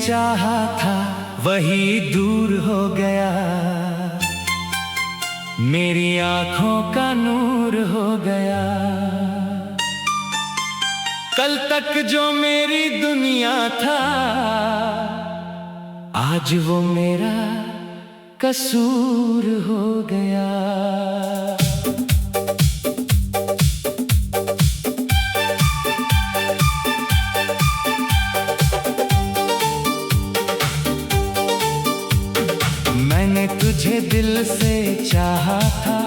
चाहा था वही दूर हो गया, मेरी आंखों का नूर हो गया। कल तक जो मेरी दुनिया था, आज वो मेरा कसूर हो गया। मैंने तुझे दिल से चाहा था,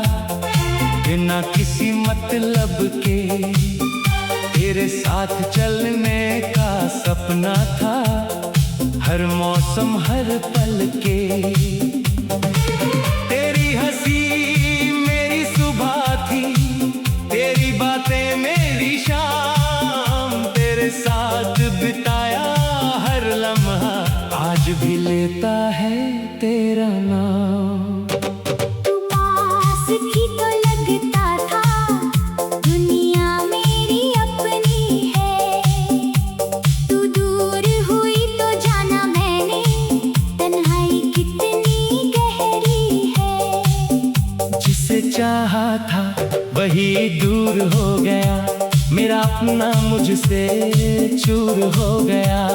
बिना किसी मतलब के, तेरे साथ चलने का सपना था, हर मौसम हर पल के। तेरी हंसी मेरी सुबह थी, तेरी बातें मेरी शाम, तेरे साथ बिताया हर लम्हा, आज भी लेता है तेरा नाम। तू पास भी तो लगता था, दुनिया मेरी अपनी है। तू दूर हुई तो जाना मैंने, तन्हाई कितनी गहरी है। जिसे चाहा था वही दूर हो गया, मेरा अपना मुझसे चूर हो गया।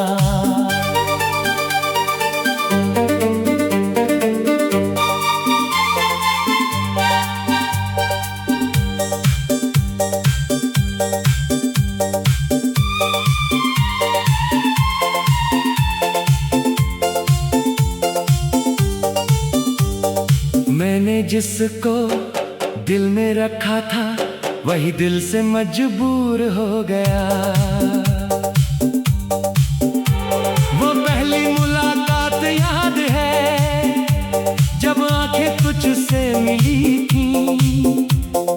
मैंने जिसको दिल में रखा था, वही दिल से मजबूर हो गया। वो पहली मुलाकात याद है, जब आंखें तुझसे मिली थी,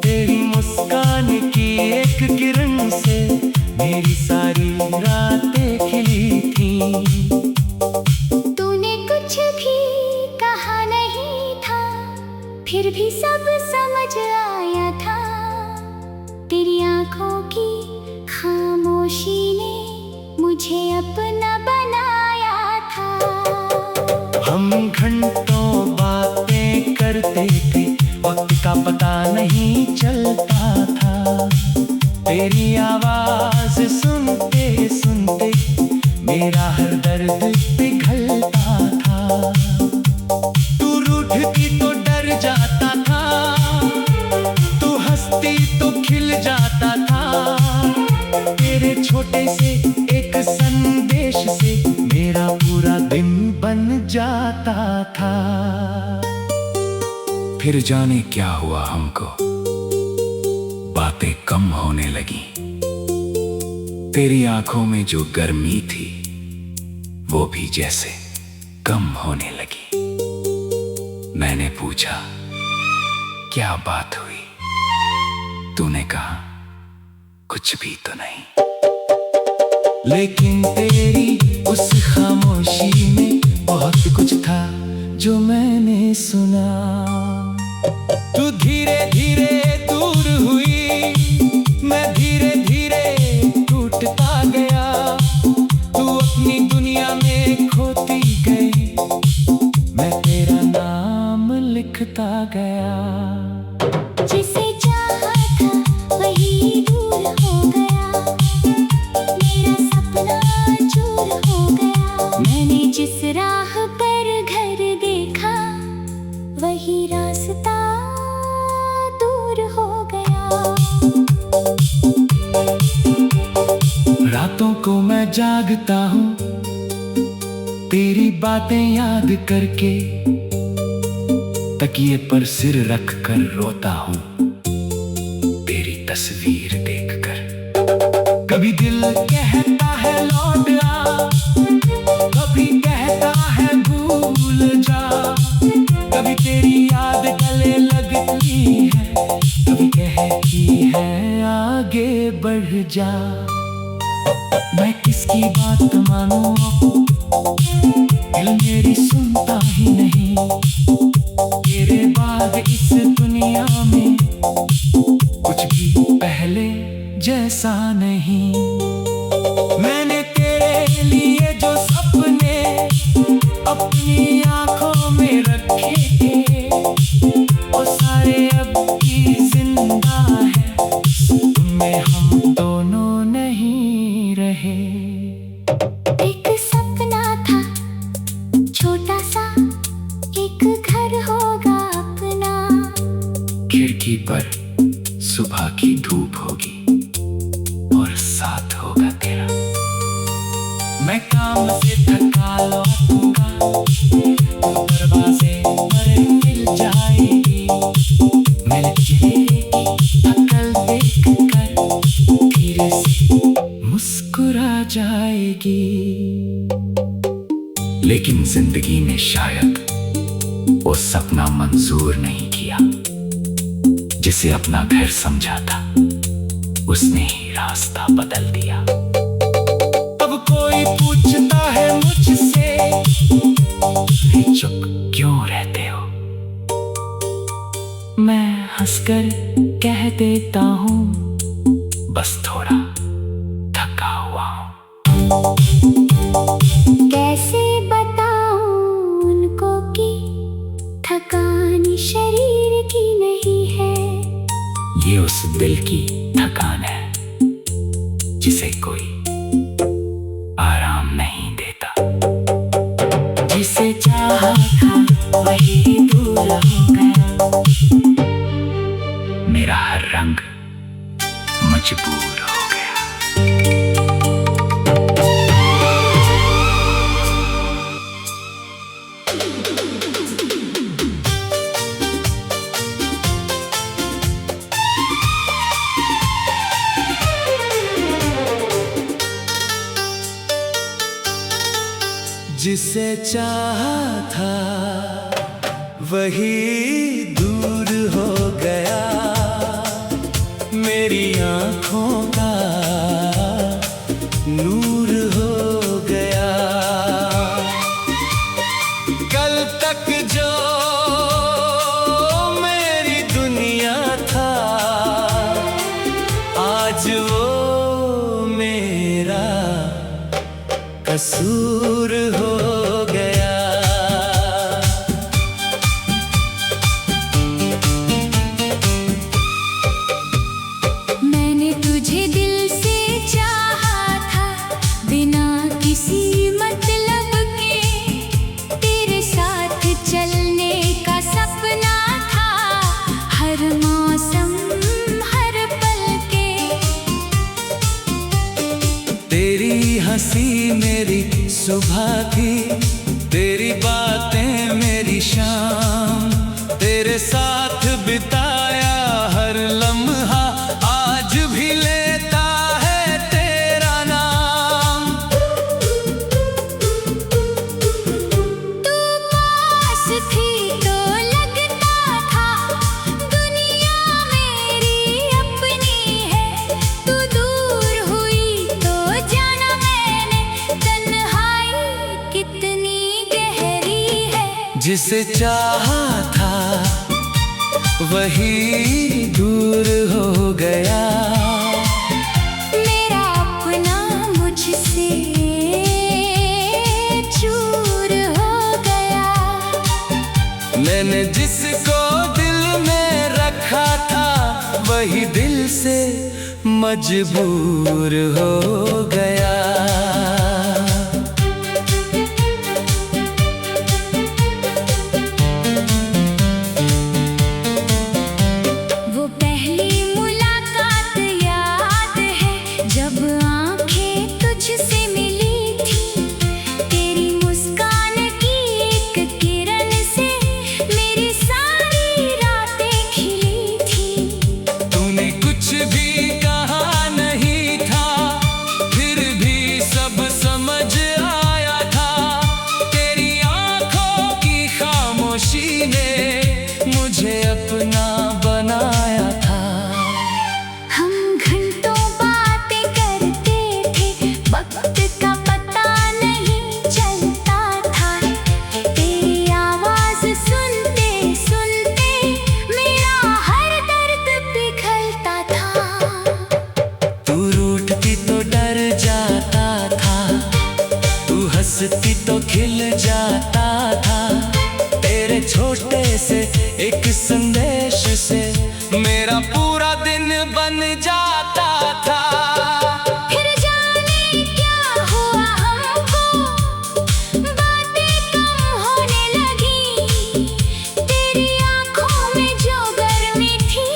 तेरी मुस्कान की एक किरण से मेरी सारी रातें खिली थी। तूने कुछ भी कहा नहीं था, फिर भी सब समझ आया था। तेरी आंखों की खामोशी ने मुझे अपना बनाया था। हम घंटों बातें करते थे, वक्त का पता नहीं चलता था। तेरी आवाज सुनते सुनते मेरा हर दर्द पिघलता था। तू रूठती तो डर जाता था, तू हंसती तो खिल जाता था। तेरे छोटे से एक संदेश से मेरा पूरा दिन बन जाता था। फिर जाने क्या हुआ हमको, बातें कम होने लगी। तेरी आंखों में जो गर्मी थी, वो भी जैसे कम होने लगी। मैंने पूछा क्या बात हुई, तूने कहा कुछ भी तो नहीं। लेकिन तेरी उस खामोशी में बहुत कुछ था जो मैंने सुना। तू धीरे धीरे दूर हुई, मैं धीरे धीरे टूटता गया। तू अपनी दुनिया में खोती गई, मैं तेरा नाम लिखता गया। जिसे चाहा था वही दूर हो गया, मेरा सपना चूर हो गया। मैंने जिस राह पर घर देखा, वही रास्ता दूर हो गया। रातों को मैं जागता हूँ, तेरी बातें याद करके, तकिए पर सिर रख कर रोता हूँ, तेरी तस्वीर देखकर। कभी दिल कहता है लौट आ, कभी कहता है भूल जा। कभी तेरी याद गले लगती है, कभी कहती है आगे बढ़ जा। मैं किसकी बात मानूं, दिल मेरी सुनता ही नहीं। तेरे बाद इस दुनिया में कुछ भी पहले जैसा नहीं। मैंने तेरे लिए जो सपने सुबह की धूप होगी और साथ होगा तेरा। मैं काम से थका लौटूंगा, तो दरवाजे पर मिल जाएगी। मेरे चेहरे की अकल देख कर धीरे से मुस्कुरा जाएगी। लेकिन जिंदगी ने शायद वो सपना मंजूर नहीं किया जिसे अपना घर समझा था, उसने ही रास्ता बदल दिया। अब कोई पूछता है मुझसे, चुप क्यों रहते हो? मैं हंसकर कह देता हूँ, बस थोड़ा थका हुआ हूँ। कैसे बताऊं उनको कि थकान शरीर की नहीं है, ये उस दिल की थकान है जिसे कोई आराम नहीं देता। जिसे चाहा था वही दूर हो गया, मेरा हर रंग मजबूर हो गया। जिसे चाहा था वही दूर हो गया, मेरी आँखों का नूर हो गया। कल तक जो मेरी दुनिया था, आज वो मेरा कसूर हो गया। मैंने तुझे दिल से चाहा था, बिना किसी मतलब के तेरे साथ चलने का सपना था। हर मौसम हर पल के तेरी हंसी मेरी सुबह थी, तेरी बातें मेरी शाम, तेरे साथ बिताया हर लम्हा आज भी लेता है तेरा नाम। तू पास थी तो लगता था दुनिया मेरी अपनी है, तू दूर हुई तो जाना मैंने तन्हाई कितनी गहरी है। जिसे चाहा था वही दूर हो गया, मेरा अपना मुझसे चूर हो गया। मैंने जिसको दिल में रखा था वही दिल से मजबूर हो गया। वो पहली मुलाकात याद है, जब आंखें तुझसे मिली थी। तेरी मुस्कान की एक किरण से मेरी सारी रातें खिली थी। तूने कुछ भी कहा नहीं था, फिर भी सब समझ आया था। तेरी आंखों की खामोशी ने मुझे अपना बनाया था। हम घंटों बातें करते थे, वक्त का पता नहीं चलता था। तेरी आवाज सुनते सुनते मेरा हर दर्द पिघलता था। तू रूठती तो डर जाता था, तू हंसती तो खिल जाता था। तेरे छोटे से एक संदेश से मेरा पूरा दिन बन जाता था। फिर जाने क्या हुआ हमको, बातें कम होने लगी। तेरी आंखों में जो गर्मी थी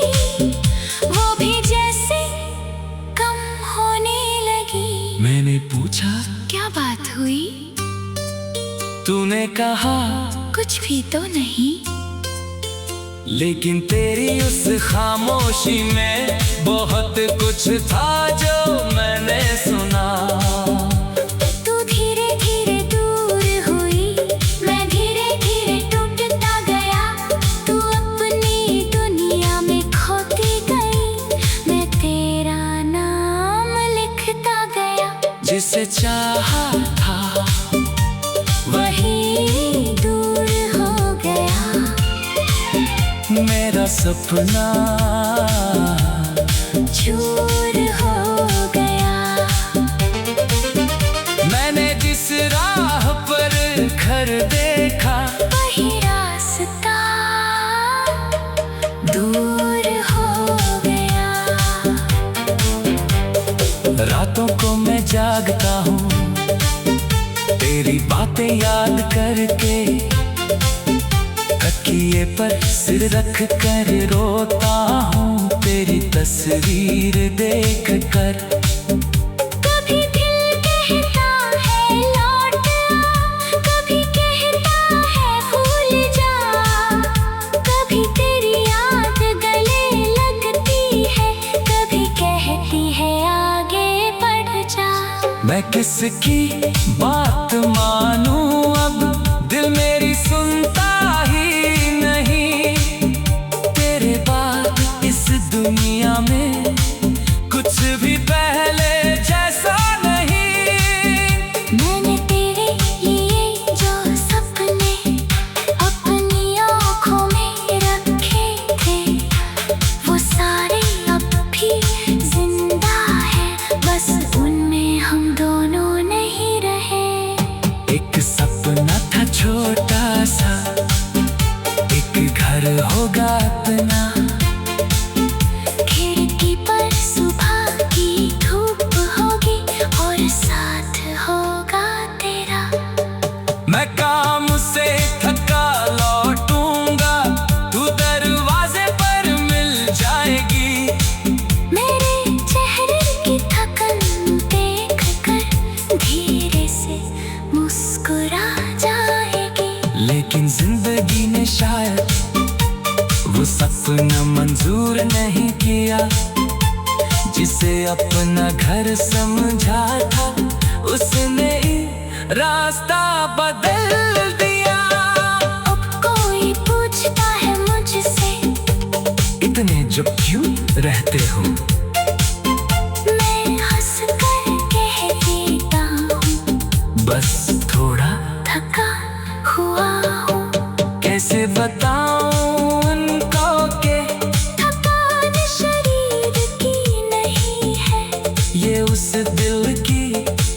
वो रहा, कुछ भी तो नहीं। लेकिन तेरी उस खामोशी में बहुत कुछ था जो मैंने सुना। तू धीरे धीरे दूर हुई, मैं धीरे धीरे टूटता गया। तू अपनी दुनिया में खोती गई, मैं तेरा नाम लिखता गया। जिसे चाहा था वही दूर हो गया, मेरा सपना चूर हो गया। मैंने जिस राह पर घर देखा, वही रास्ता दूर हो गया। रातों को मैं जागता हूँ तेरी बातें याद करके, तकिए पर सिर रख कर रोता हूँ तेरी तस्वीर देख कर। कभी दिल कहता है लौट आ, कभी कहता है भूल जा। कभी तेरी याद गले लगती है, कभी कहती है आगे बढ़ जा। मैं किसकी बात मानूं अब, दिल मेरी सुनता ही नहीं। तेरे बाद इस दुनिया में कुछ भी पहले जैसा नहीं। मैंने तेरे लिए जो सपने अपनी आँखों में रखे थे, वो सारे अब भी जिंदा है, बस उनमें हम दोनों नहीं रहे। एक सपना था छोटा सा, एक घर होगा अपना। खिड़की पर सुबह की धूप होगी और साथ होगा तेरा। मैं काम से थका लौटूंगा, तू दरवाजे पर मिल जाएगी। मेरे चेहरे की थकन देख कर धीरे से मुस्कुरा जाएगी। लेकिन जिंदगी ने शायद वो सपना मंजूर नहीं किया, जिसे अपना घर समझा था उसने ही रास्ता बदल दिया। अब कोई पूछता है मुझसे, इतने जो क्यों रहते हो, मैं हंस कर कह देता हूँ, बस थोड़ा थका हुआ हूँ। कैसे बताऊं उनको के थकान शरीर की नहीं है, ये उस दिल की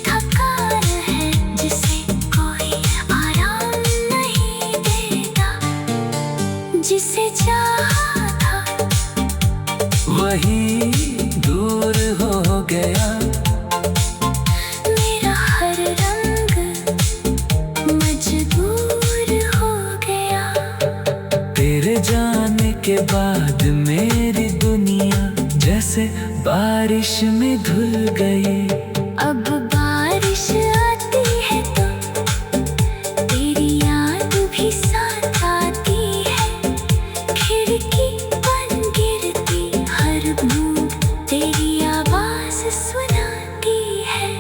थकान है जिसे कोई आराम नहीं देता। जिसे चाहा था वही दूर हो गया। मेरा हर रंग मजबूर हो गया। तेरे जाने के बाद मेरी दुनिया जैसे बारिश में धुल गई। अब बारिश आती है तो तेरी याद भी साथ आती है। खिड़की पर गिरती हर बूंद तेरी आवाज सुनाती है।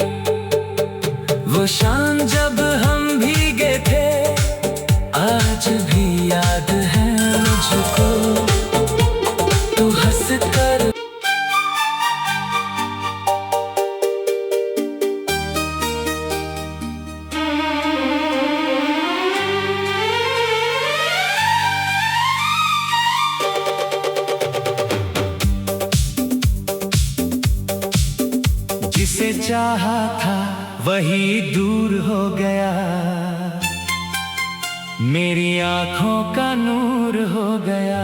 वो शाम जब हम भीगे थे आज भी याद है मुझको, तू हंस कर जिसे चाहा था वही दूर हो गया। मेरी आंखों का नूर हो गया।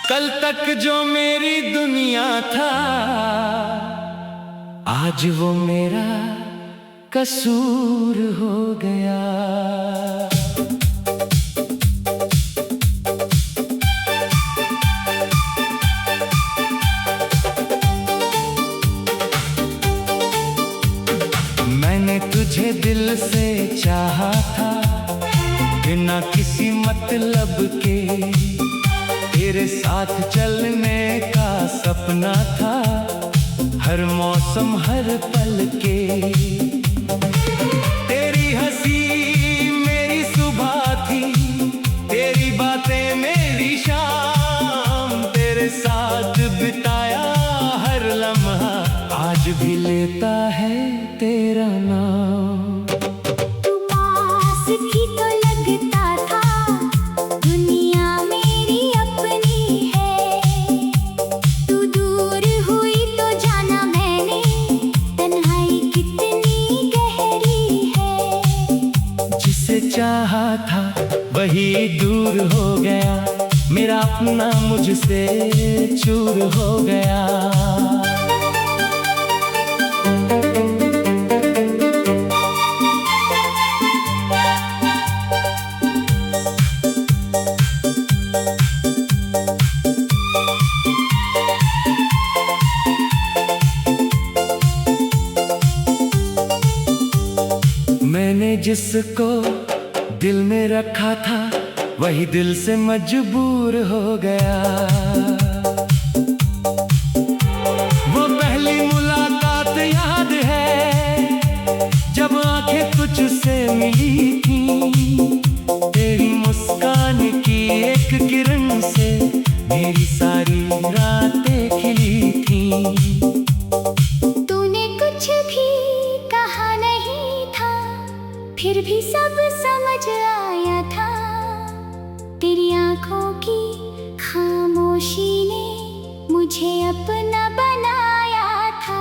कल तक जो मेरी दुनिया था आज वो मेरा कसूर हो गया। मैंने तुझे दिल से चाहा था, बिना किसी मतलब के तेरे साथ चलने का सपना था, हर मौसम हर पल के। तेरी हंसी मेरी सुबह थी, तेरी बातें मेरी शाम, तेरे साथ बिताया हर लम्हा आज भी लेता है तेरा नाम। तू पास थी तो लगता था दुनिया मेरी अपनी है, तू दूर हुई तो जाना मैंने तन्हाई कितनी गहरी है। जिसे चाहा था वही दूर हो गया, मेरा अपना मुझसे चूर हो गया। मैंने जिसको दिल में रखा था वही दिल से मजबूर हो गया। वो पहली मुलाकात याद है जब आंखें तुझसे मिली थी, तेरी मुस्कान की एक किरण से मेरी सारी रातें खिली थी। तूने कुछ भी कहा नहीं था, फिर भी सब समझ आया था। तेरी आंखों की खामोशी ने मुझे अपना बनाया था।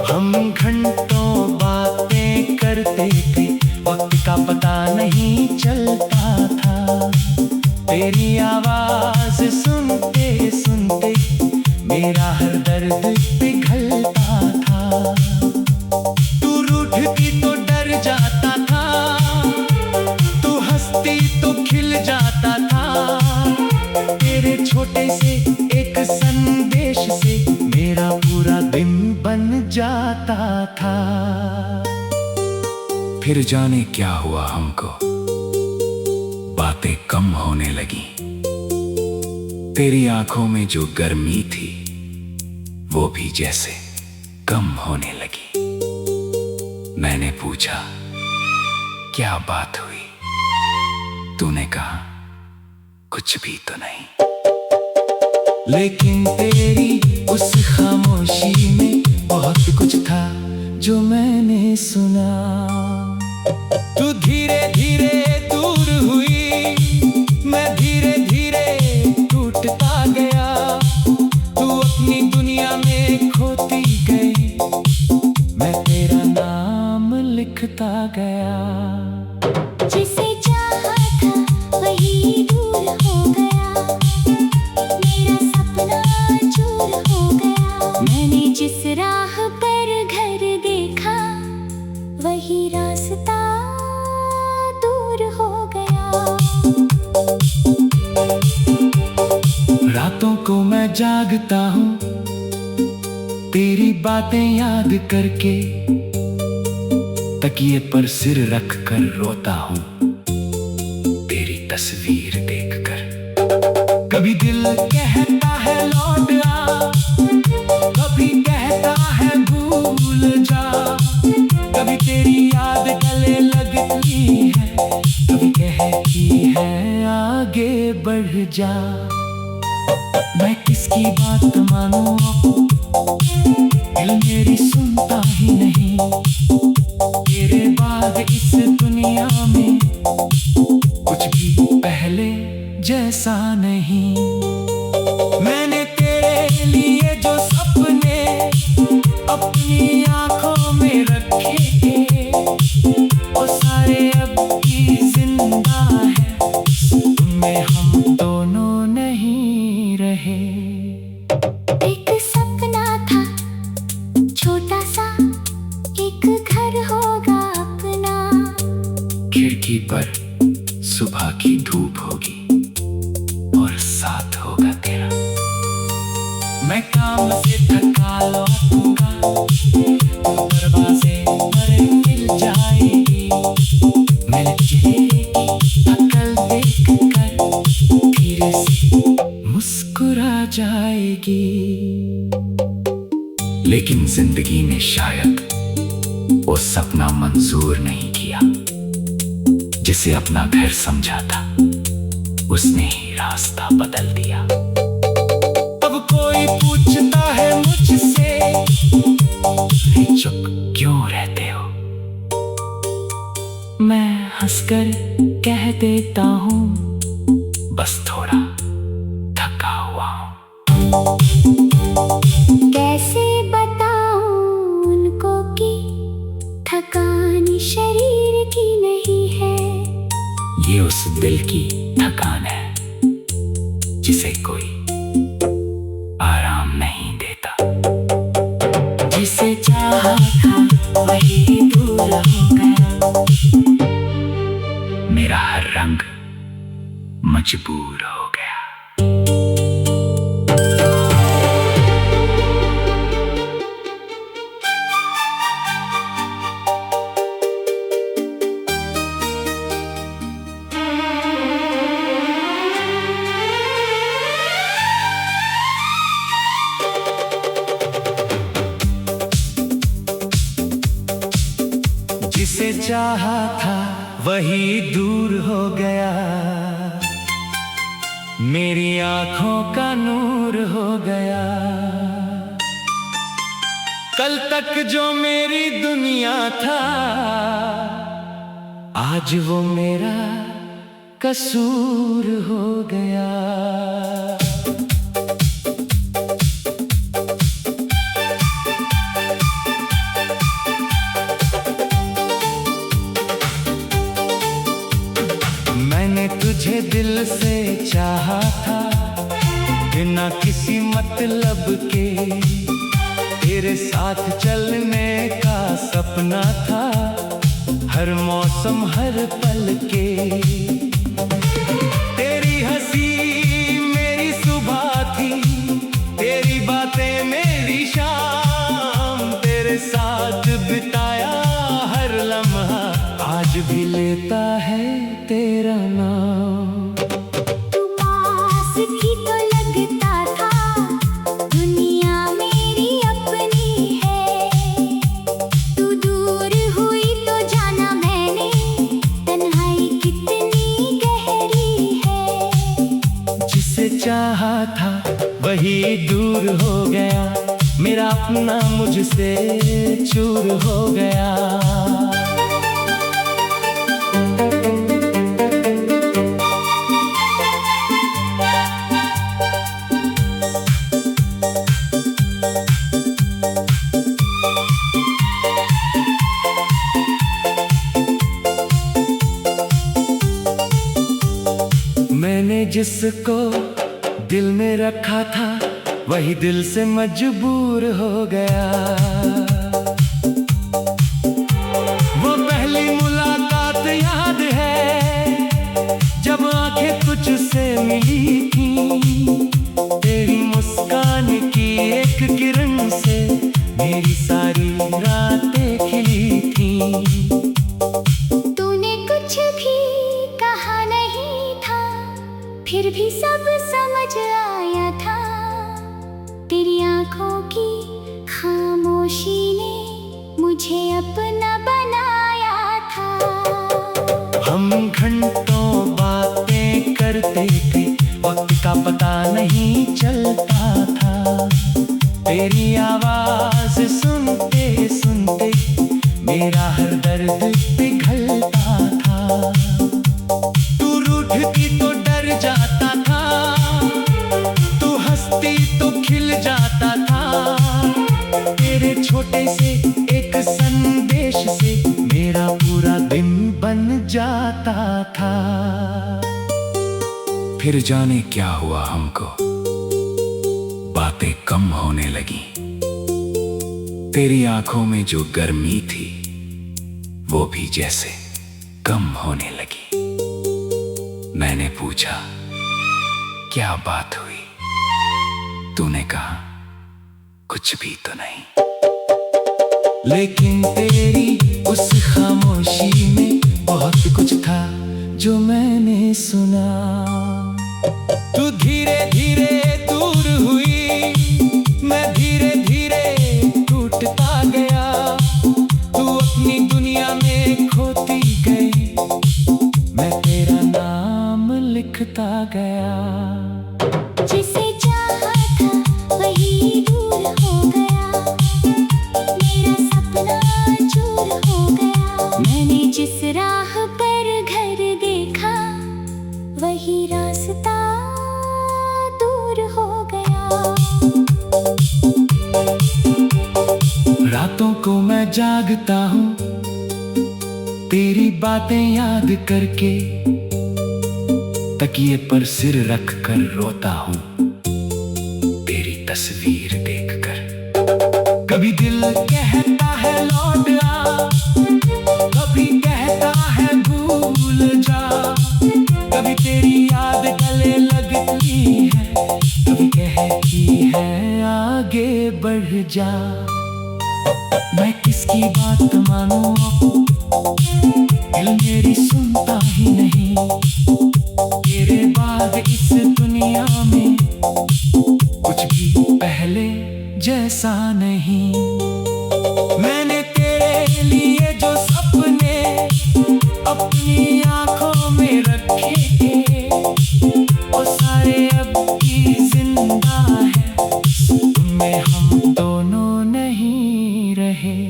हम घंटों बातें करते थे, वक्त का पता नहीं चलता था। तेरी आवाज सुनते सुनते मेरा हर दर्द पिघलता था। तू रूठती तो डर जाता था, तू हंसती तो खिल जाता था। तेरे छोटे से एक संदेश से मेरा पूरा दिन बन जाता था। फिर जाने क्या हुआ हमको, बातें कम होने लगी। तेरी आंखों में जो गर्मी थी वो भी जैसे कम होने लगी। मैंने पूछा क्या बात हुई, तूने कहा कुछ भी तो नहीं। लेकिन तेरी उस खामोशी में बहुत कुछ था जो मैंने सुना। तू धीरे धीरे दूर हुई, मैं धीरे धीरे टूटता गया। तू अपनी दुनिया में खोती गई, मैं तेरा नाम लिखता गया। जिसे चाहा था वही दूर हो गया, मेरा सपना चूर हो गया। मैंने जिस राह पर घर देखा वही रास्ता दूर हो गया। रातों को मैं जागता हूँ तेरी बातें याद करके, तकिए पर सिर रख कर रोता हूँ तेरी तस्वीर देखकर। कभी दिल कहता है लौट आ, कभी कहता है भूल जा। कभी तेरी याद गले लगती है, कभी कहती है आगे बढ़ जा। मैं किसकी बात मानूं, दिल मेरी सुनता ही नहीं। तेरे बाद इस दुनिया में कुछ भी पहले जैसा नहीं। मैंने तेरे लिए जो सपने अपनी आंखों में रखे थे, वो सारे अब भी जिंदा है, उनमें हम दोनों नहीं रहे। एक सपना था छोटा सा, एक घर होगा अपना। खिड़की पर सुबह की धूप होगी और साथ होगा तेरा। मैं काम से थका लौटूंगा, तू दरवाजे पर मिल जाएगी। लेकिन जिंदगी ने शायद वो सपना मंजूर नहीं किया, जिसे अपना घर समझा था उसने ही रास्ता बदल दिया। अब कोई पूछता है मुझसे, चुप क्यों रहते हो? मैं हंसकर कह देता हूँ, बस थोड़ा थका हुआ हूँ। कैसे बताऊं उनको कि थकान शरीर की नहीं है, ये उस दिल की थकान है जिसे कोई आराम नहीं देता। जिसे चाहा था वही दूर हो गया, मेरा हर रंग मजबूर हो गया। जिसे चाहा था वही दूर हो गया, मेरी आंखों का नूर हो गया। कल तक जो मेरी दुनिया था, आज वो मेरा कसूर हो गया। मैंने तुझे दिल से चाहा था, बिना किसी मतलब के, तेरे साथ चलने का सपना था, हर मौसम हर पल के। तेरी हंसी मेरी सुबह थी, तेरी बातें मेरी शाम, तेरे साथ बिताया हर लम्हा, आज भी लेता है तेरा नाम। तू पास भी तो लगता था, दुनिया मेरी अपनी है, तू दूर हुई तो जाना मैंने, तन्हाई कितनी गहरी है। जिसे चाहा था वही दूर हो गया, मेरा अपना मुझसे चूर हो गया। मैंने जिसको दिल में रखा था, वही दिल से मजबूर हो गया। वो पहली मुलाकात याद है, जब आंखें तुझसे मिली थी, तेरी मुस्कान की एक किरण से मेरी सारी रातें खिली थी। तूने कुछ भी कहा नहीं था, फिर भी सब समझ आया था, तेरी आंखों की खामोशी ने मुझे अपना बनाया था। हम घंटों बातें करते थे, वक्त का पता नहीं चलता था, तेरी आवाज सुनते सुनते मेरा हर दर्द पिघलता था। तू रूठती तो डर जाता था, तू हंसती तो खिल जाता था, तेरे छोटे से एक संदेश से मेरा पूरा दिन बन जाता था। फिर जाने क्या हुआ हमको, बातें कम होने लगी, तेरी आंखों में जो गर्मी थी वो भी जैसे कम होने लगी। मैंने पूछा क्या बात हुई, तूने कहा कुछ भी तो नहीं। लेकिन तेरी उस खामोशी में बहुत कुछ था जो मैंने सुना। तू धीरे धीरे दूर रातों को मैं जागता हूँ तेरी बातें याद करके, तकिए पर सिर रख कर रोता हूँ तेरी तस्वीर देखकर। कभी दिल कहता है लौट आ, कभी कहता है भूल जा, कभी तेरी याद गले लगती है, कभी कहती है आगे बढ़ जा। मैं किसकी बात मानूं, दिल मेरी सुनता ही नहीं, तेरे बाद इस दुनिया में कुछ भी पहले जैसा नहीं। मैंने तेरे लिए जो सपने अपनी आंखों में रखे, वो सारे अब भी जिंदा है, उनमें हम दोनों नहीं रहे।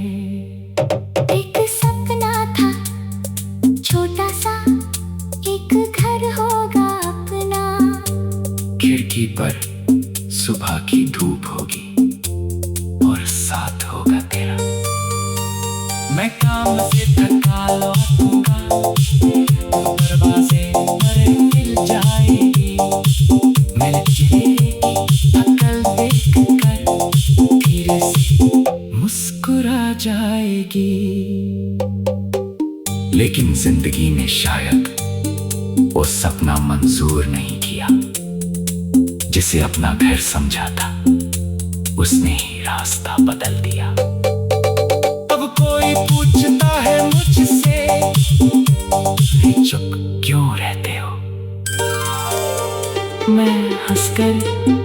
एक सपना था छोटा सा, एक घर होगा अपना, खिड़की पर सुबह की धूप होगी और साथ होगा तेरा। मैं काम से थका लौटूंगा, तो दरवाजे पर मिल जाएगी, मेरे चेहरे की अकल देख कर धीरे से मुस्कुरा जाएगी। लेकिन जिंदगी ने शायद वो सपना मंजूर नहीं किया, जिसे अपना घर समझा था उसने ही रास्ता बदल दिया। अब कोई पूछता है मुझसे, चुप क्यों रहते हो? मैं हंसकर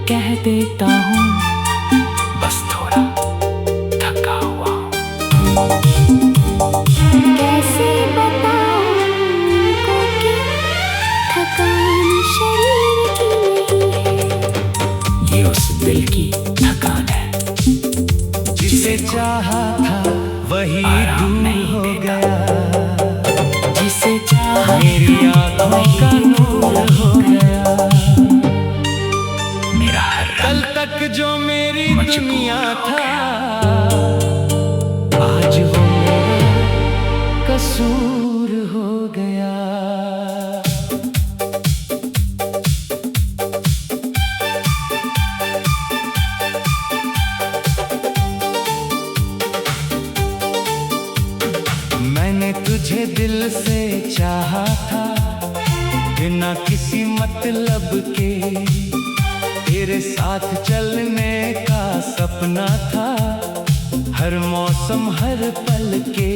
कह देता हूँ, बस थोड़ा थका हुआ हूँ। कैसे बताऊं उनको कि थकान शरीर की नहीं है, ये उस दिल की थकान है जिसे चाहा था वही आराम दूर नहीं हो देता। गया, जिसे चाहा मेरी आंखों का नूर हो गया। मेरा हर कल रंग तक जो मेरी मजबूर दुनिया हो था, आज वो मेरा कसूर हो गया। मैंने तुझे दिल से चाहा था, बिना किसी मतलब के, तेरे साथ चलने का सपना था, हर मौसम हर पल के।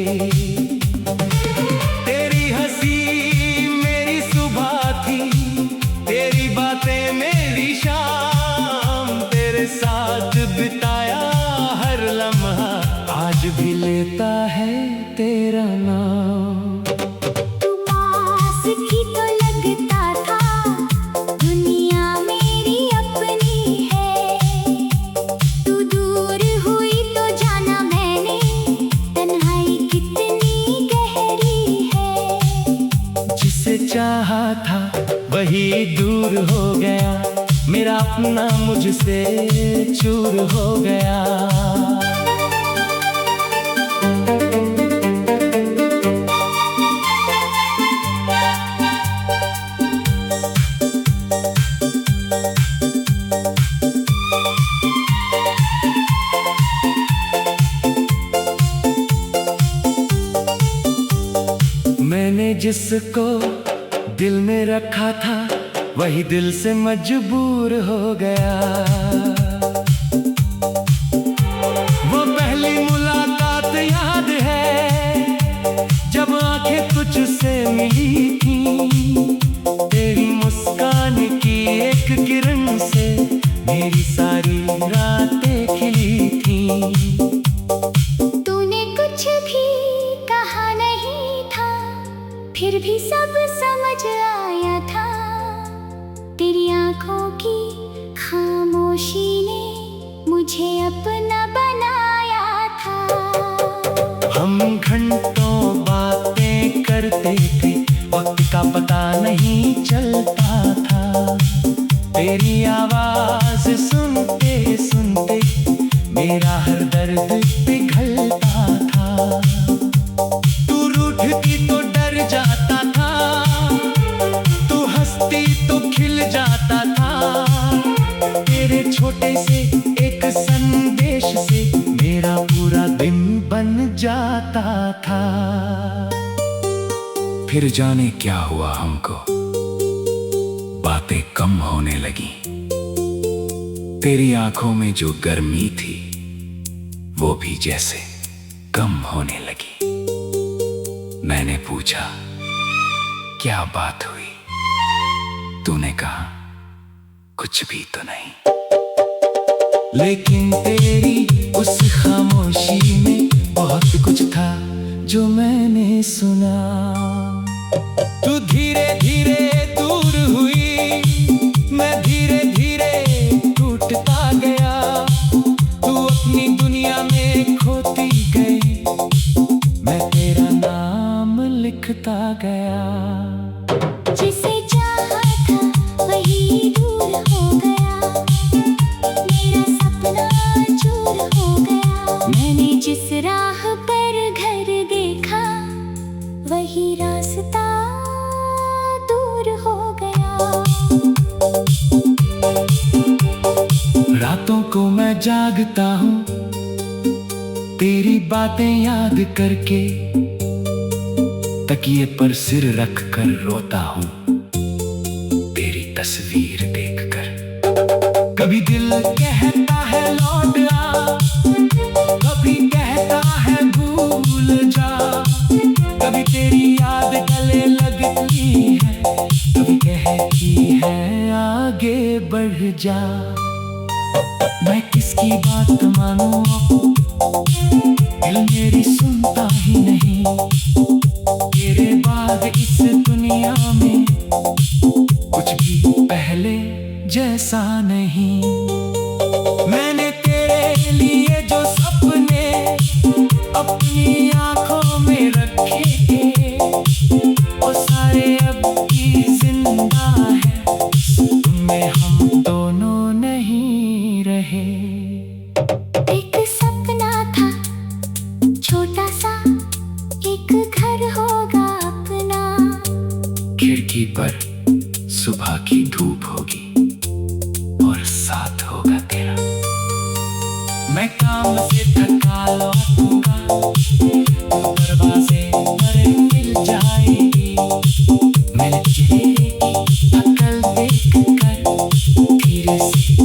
तेरी हंसी मेरी सुबह थी, तेरी बातें मेरी शाम, तेरे साथ बिताया हर लम्हा आज भी लेता है तेरा नाम। तू पास भी तो लगता था, दुनिया मेरी अपनी है, तू दूर हुई तो जाना मैंने, तन्हाई कितनी गहरी है। जिसे चाहा था वही दूर हो गया, मेरा अपना मुझसे चूर हो गया। मैंने जिसको दिल में रखा था वही दिल से मजबूर हो गया। वो पहली मुलाकात याद है जब आंखें तुझसे मिली थी, तेरी मुस्कान की एक किरण से मेरी सारी रातें खिली थी। तूने कुछ भी कहा नहीं था, फिर भी सब समझ आया था, तेरी आंखों की खामोशी ने मुझे अपना बनाया था। हम घंटों बातें करते थे, वक्त का पता नहीं चलता था, तेरी आवाज सुनते सुनते मेरा हर दर्द पिघलता तेरे छोटे से एक संदेश से मेरा पूरा दिन बन जाता था। फिर जाने क्या हुआ हमको, बातें कम होने लगी। तेरी आंखों में जो गर्मी थी वो भी जैसे कम होने लगी। मैंने पूछा क्या बात हुई, तूने कहा कुछ भी तो नहीं। लेकिन तेरी उस खामोशी में बहुत कुछ था जो मैंने सुना। तू धीरे धीरे दूर हुई, मैं धीरे धीरे टूटता गया। तू अपनी दुनिया में खोती गई, मैं तेरा नाम लिखता गया। जिसे चाहा था वही दूर हो गया, मेरा सपना चूर हो गया। मैंने जिस राह पर घर देखा वही रास्ता दूर हो गया। रातों को मैं जागता हूँ तेरी बातें याद करके, तकिए पर सिर रख कर रोता हूँ तेरी तस्वीर देखकर। कभी दिल कहता है लौट आ, कभी कहता है भूल जा। कभी तेरी याद गले लगती है, कभी कहती है आगे बढ़ जा। मैं किसकी बात मानूं, दिल मेरी सुनता ही नहीं। तेरे बाद इस दुनिया में कुछ भी पहले जैसा नहीं। मैंने तेरे लिए जो सपने अपनी आंखों में रखे, वो सारे अब भी जिंदा है, उनमें हम दोनों नहीं रहे। एक सपना था छोटा सा, एक घर होगा अपना। खिड़की पर सुबह की धूप होगी और साथ होगा तेरा। मैं काम से थका लौटूंगा, तो दरवाजे पर मिल जाएगी। मेरे चेहरे की अकल देख कर धीरे से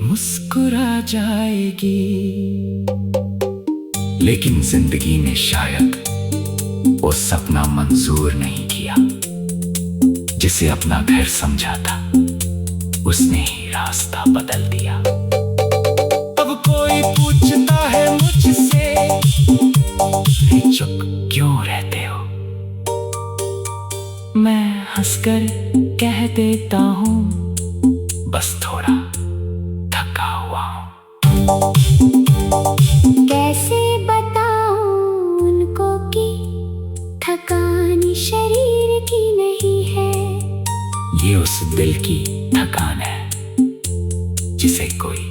मुस्कुरा जाएगी। लेकिन जिंदगी ने शायद वो सपना मंजूर नहीं किया, जिसे अपना घर समझा था उसने ही रास्ता बदल दिया। अब कोई पूछता है मुझसे चुप क्यों रहते हो, मैं हंसकर कह देता हूँ बस थोड़ा थका हुआ हूँ। कैसे बताऊं उनको कि थकान शरीर की नहीं है, ये उस दिल की थकान है जिसे कोई